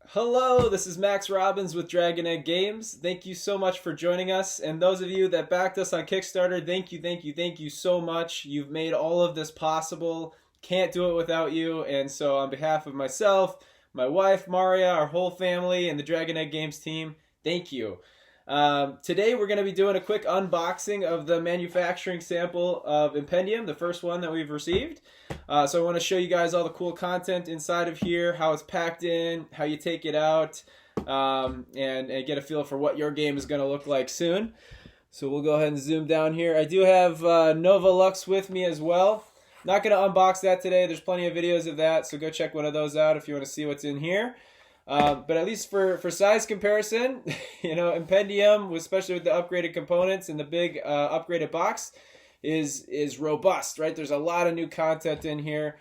Hello, this is Max Robbins with Dragon Egg Games. Thank you so much for joining us. And those of you that backed us on Kickstarter, thank you so much. You've made all of this possible. Can't do it without you. And so, on behalf of myself, my wife, Maria, our whole family, and the Dragon Egg Games team, thank you. Today, we're going to be doing a quick unboxing of the manufacturing sample of Impendium, the first one that we've received. So I want to show you guys all the cool content inside of here, how it's packed in, how you take it out, and get a feel for what your game is going to look like soon. So we'll go ahead and zoom down here. I do have Nova Lux with me as well. Not going to unbox that today. There's plenty of videos of that, so go check one of those out if you want to see what's in here. But at least for size comparison, Impendium, especially with the upgraded components and the big upgraded box, is robust, right? There's a lot of new content in here.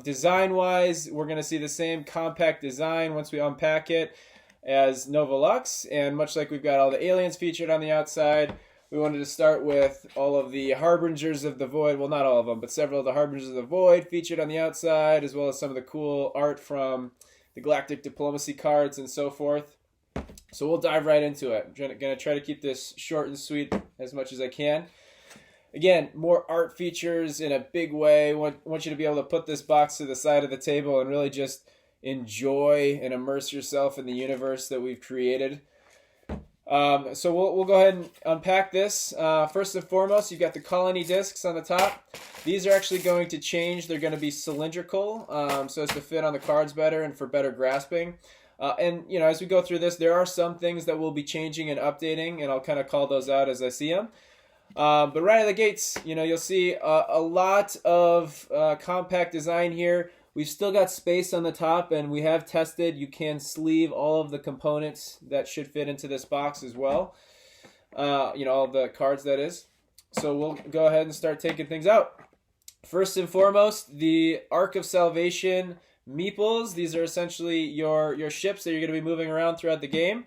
Design-wise, we're going to see the same compact design once we unpack it as Nova Lux, and much like we've got all the aliens featured on the outside, we wanted to start with all of the Harbingers of the Void, well, not all of them, but several of the Harbingers of the Void featured on the outside, as well as some of the cool art from the Galactic diplomacy cards and so forth. So we'll dive right into it. I'm going to try to keep this short and sweet as much as I can. Again, more art features in a big way. I want you to be able to put this box to the side of the table and really just enjoy and immerse yourself in the universe that we've created. So we'll go ahead and unpack this. First and foremost, you've got the colony discs on the top. These are actually going to change. They're going to be cylindrical, so as to fit on the cards better and for better grasping. And as we go through this, there are some things that we'll be changing and updating, and I'll kind of call those out as I see them. But right out of the gates, you'll see a lot of compact design here. We've still got space on the top, and we have tested. You can sleeve all of the components that should fit into this box as well. All of the cards, that is. So we'll go ahead and start taking things out. First and foremost, the Ark of Salvation meeples. These are essentially your ships that you're going to be moving around throughout the game.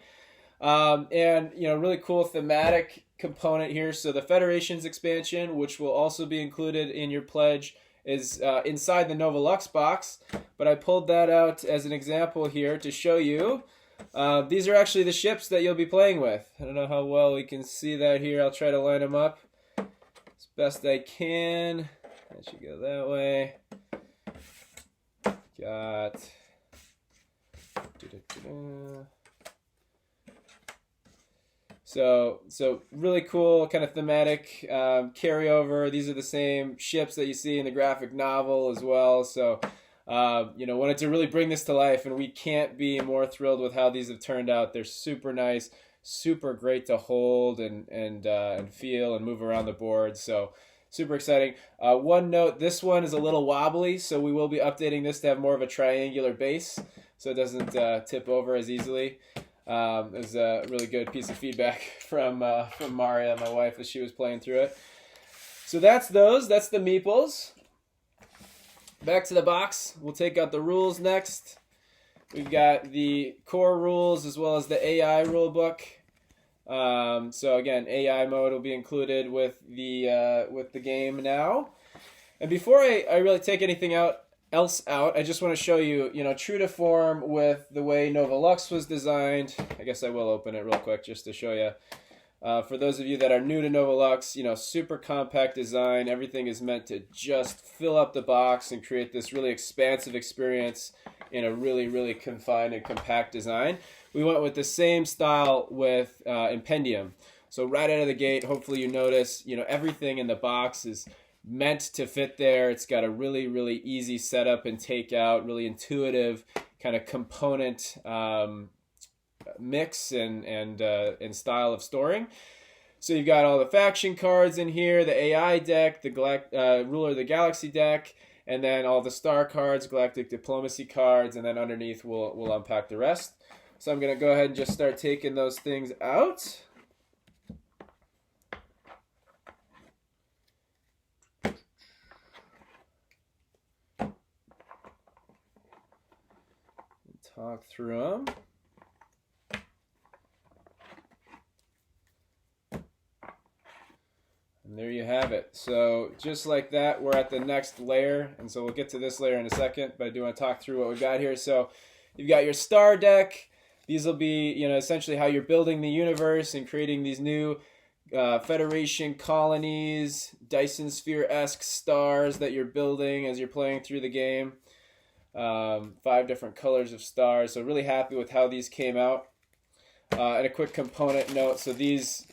And really cool thematic component here. So the Federation's expansion, which will also be included in your pledge, is inside the Nova Lux box, but I pulled that out as an example here to show you. These are actually the ships that you'll be playing with. I don't know how well we can see that here. I'll try to line them up as best I can. That should go that way. Got... So really cool kind of thematic carryover. These are the same ships that you see in the graphic novel as well. So, wanted to really bring this to life, and we can't be more thrilled with how these have turned out. They're super nice, super great to hold and feel and move around the board. So super exciting. One note, this one is a little wobbly, so we will be updating this to have more of a triangular base so it doesn't tip over as easily. It was a really good piece of feedback from Maria, my wife, as she was playing through it. So that's those. That's the meeples. Back to the box. We'll take out the rules next. We've got the core rules as well as the AI rulebook. So again, AI mode will be included with the game now. And before I really take anything else out, I just want to show you, true to form with the way Nova Lux was designed. I guess I will open it real quick just to show you. For those of you that are new to Nova Lux, super compact design. Everything is meant to just fill up the box and create this really expansive experience in a really, really confined and compact design. We went with the same style with Impendium. So right out of the gate, hopefully you notice, everything in the box is meant to fit there. It's got a really, really easy setup and takeout, really intuitive kind of component mix and style of storing. So you've got all the faction cards in here, the AI deck, the Ruler of the Galaxy deck, and then all the star cards, Galactic diplomacy cards, and then underneath we'll unpack the rest. So I'm going to go ahead and just start taking those things out. Talk through them. And there you have it. So just like that, we're at the next layer. And so we'll get to this layer in a second, but I do want to talk through what we've got here. So You've got your star deck. These will be, essentially how you're building the universe and creating these new Federation colonies, Dyson Sphere-esque stars that you're building as you're playing through the game. 5 different colors of stars. So really happy with how these came out. And a quick component note. So these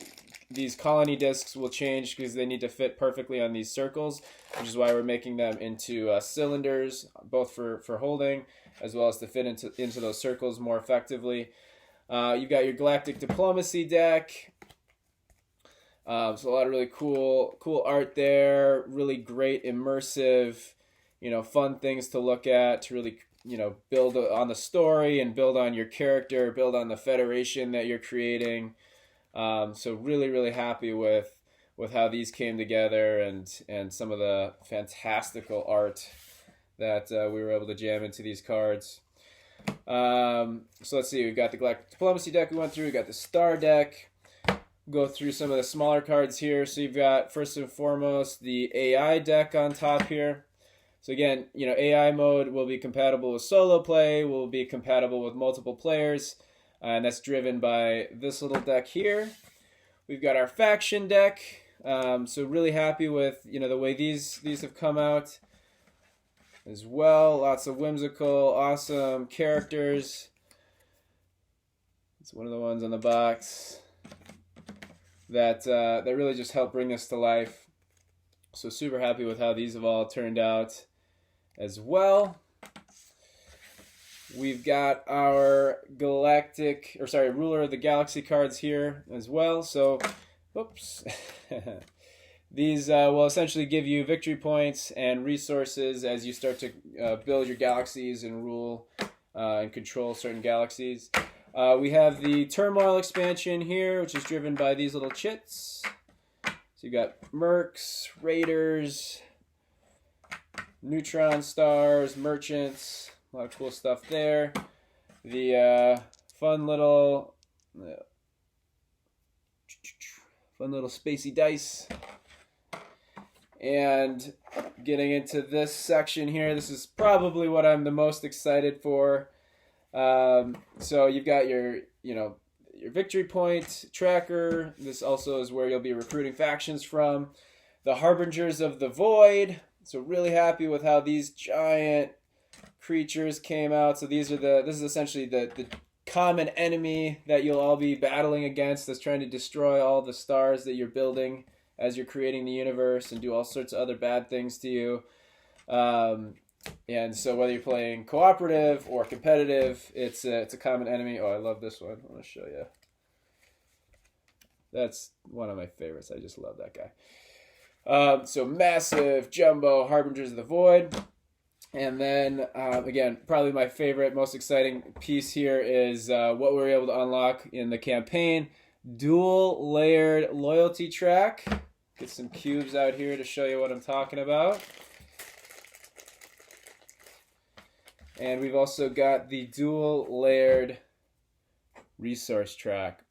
colony discs will change because they need to fit perfectly on these circles, which is why we're making them into cylinders, both for holding as well as to fit into those circles more effectively. You've got your Galactic Diplomacy deck. So a lot of really cool art there. Really great, immersive, fun things to look at to really, build on the story and build on your character, build on the Federation that you're creating. So really, really happy with how these came together and some of the fantastical art that we were able to jam into these cards. So let's see, we've got the Galactic Diplomacy deck we went through, we got the Star deck. Go through some of the smaller cards here. So you've got, first and foremost, the AI deck on top here. So again, AI mode will be compatible with solo play, will be compatible with multiple players, and that's driven by this little deck here. We've got our faction deck. So really happy with, the way these have come out as well. Lots of whimsical, awesome characters. It's one of the ones on the box that really just helped bring this to life. So super happy with how these have all turned out as well. We've got our Ruler of the Galaxy cards here as well. So, whoops. These will essentially give you victory points and resources as you start to build your galaxies and rule and control certain galaxies. We have the Turmoil Expansion here, which is driven by these little chits. So you've got Mercs, Raiders, Neutron Stars, Merchants, a lot of cool stuff there. The fun little spacey dice. And getting into this section here, this is probably what I'm the most excited for. So you've got your victory point tracker. This also is where you'll be recruiting factions from. The Harbingers of the Void. So really happy with how these giant creatures came out. So this is essentially the common enemy that you'll all be battling against that's trying to destroy all the stars that you're building as you're creating the universe and do all sorts of other bad things to you. And so whether you're playing cooperative or competitive, it's a common enemy. Oh, I love this one. I want to show you. That's one of my favorites. I just love that guy. So massive, jumbo Harbingers of the Void. And then, again, probably my favorite, most exciting piece here is what we were able to unlock in the campaign. Dual layered loyalty track. Get some cubes out here to show you what I'm talking about. And we've also got the dual layered resource track.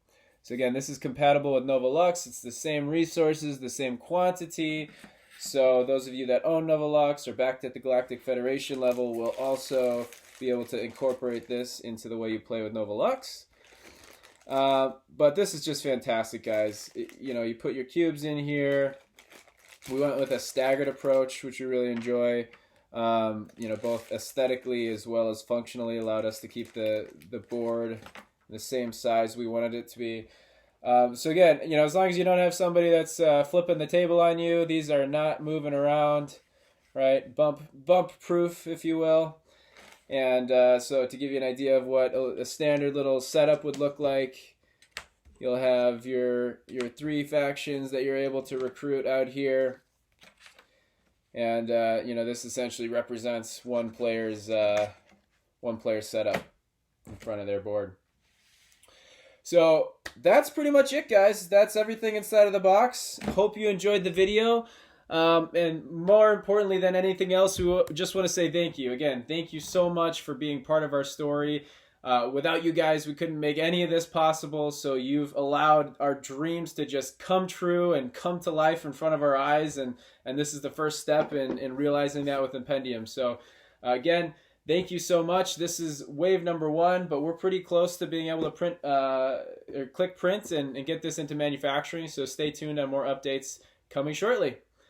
So again, this is compatible with Nova Lux. It's the same resources, the same quantity. So those of you that own Nova Lux or backed at the Galactic Federation level will also be able to incorporate this into the way you play with Nova Lux. But this is just fantastic, guys. You put your cubes in here. We went with a staggered approach, which we really enjoy. Both aesthetically as well as functionally allowed us to keep the board the same size we wanted it to be. So again, as long as you don't have somebody that's flipping the table on you, these are not moving around, right? Bump proof, if you will. And so to give you an idea of what a standard little setup would look like, you'll have your 3 factions that you're able to recruit out here. And this essentially represents one player's setup in front of their board. So that's pretty much it, guys. That's everything inside of the box. Hope you enjoyed the video. And more importantly than anything else, we just want to say thank you. Again, thank you so much for being part of our story. Without you guys, we couldn't make any of this possible. So you've allowed our dreams to just come true and come to life in front of our eyes. And this is the first step in realizing that with Impendium. So again, Thank you so much. This is wave number 1, but we're pretty close to being able to print or click print and get this into manufacturing. So stay tuned on more updates coming shortly.